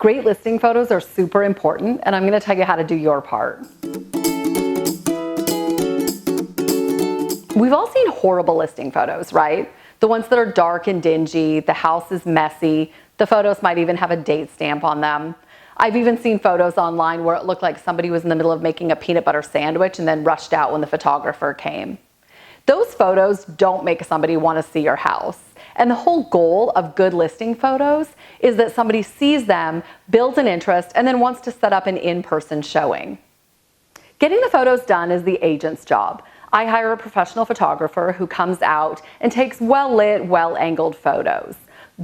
Great listing photos are super important, and I'm going to tell you how to do your part. We've all seen horrible listing photos, right? The ones that are dark and dingy, the house is messy, the photos might even have a date stamp on them. I've even seen photos online where it looked like somebody was in the middle of making a peanut butter sandwich and then rushed out when the photographer came. Those photos don't make somebody want to see your house. And the whole goal of good listing photos is that somebody sees them, builds an interest, and then wants to set up an in-person showing. Getting the photos done is the agent's job. I hire a professional photographer who comes out and takes well-lit, well-angled photos.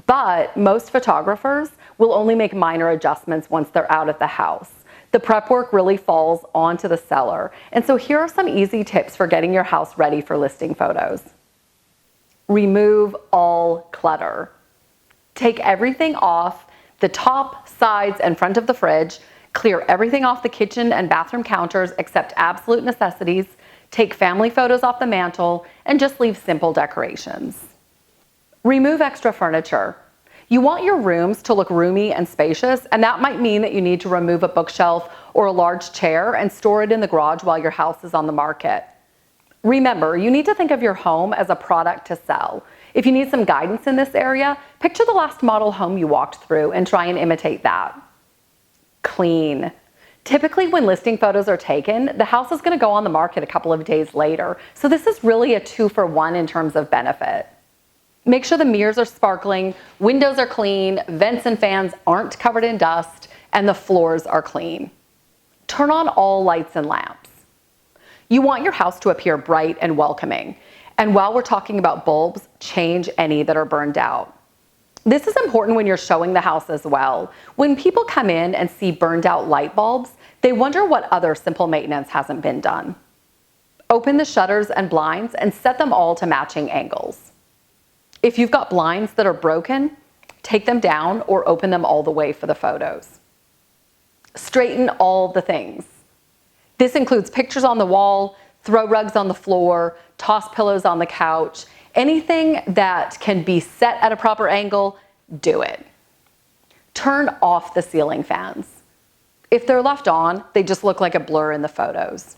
But most photographers will only make minor adjustments once they're out at the house. The prep work really falls onto the seller. And so here are some easy tips for getting your house ready for listing photos. Remove all clutter. Take everything off the top, sides, and front of the fridge. Clear everything off the kitchen and bathroom counters except absolute necessities. Take family photos off the mantle and just leave simple decorations. Remove extra furniture. You want your rooms to look roomy and spacious, and that might mean that you need to remove a bookshelf or a large chair and store it in the garage while your house is on the market. Remember, you need to think of your home as a product to sell. If you need some guidance in this area, picture the last model home you walked through and try and imitate that. Clean. Typically, when listing photos are taken, the house is going to go on the market a couple of days later, so this is really a 2-for-1 in terms of benefit. Make sure the mirrors are sparkling, windows are clean, vents and fans aren't covered in dust, and the floors are clean. Turn on all lights and lamps. You want your house to appear bright and welcoming, and while we're talking about bulbs, change any that are burned out. This is important when you're showing the house as well. When people come in and see burned out light bulbs, they wonder what other simple maintenance hasn't been done. Open the shutters and blinds and set them all to matching angles. If you've got blinds that are broken, take them down or open them all the way for the photos. Straighten all the things. This includes pictures on the wall, throw rugs on the floor, toss pillows on the couch. Anything that can be set at a proper angle, do it. Turn off the ceiling fans. If they're left on, they just look like a blur in the photos.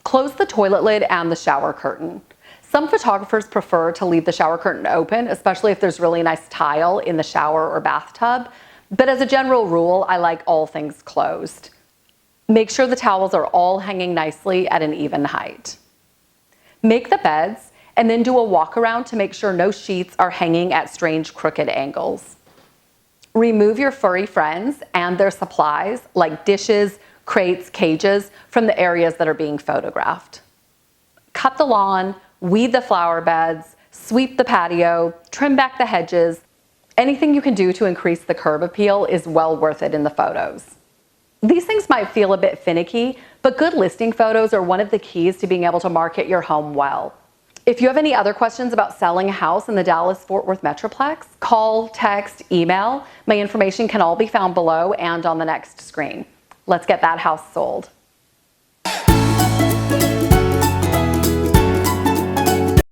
Close the toilet lid and the shower curtain. Some photographers prefer to leave the shower curtain open, especially if there's really nice tile in the shower or bathtub. But as a general rule, I like all things closed. Make sure the towels are all hanging nicely at an even height. Make the beds and then do a walk around to make sure no sheets are hanging at strange crooked angles. Remove your furry friends and their supplies like dishes, crates, cages from the areas that are being photographed. Cut the lawn, weed the flower beds, sweep the patio, trim back the hedges. Anything you can do to increase the curb appeal is well worth it in the photos. These things might feel a bit finicky, but good listing photos are one of the keys to being able to market your home well. If you have any other questions about selling a house in the Dallas-Fort Worth metroplex, call, text, email. My information can all be found below and on the next screen. Let's get that house sold.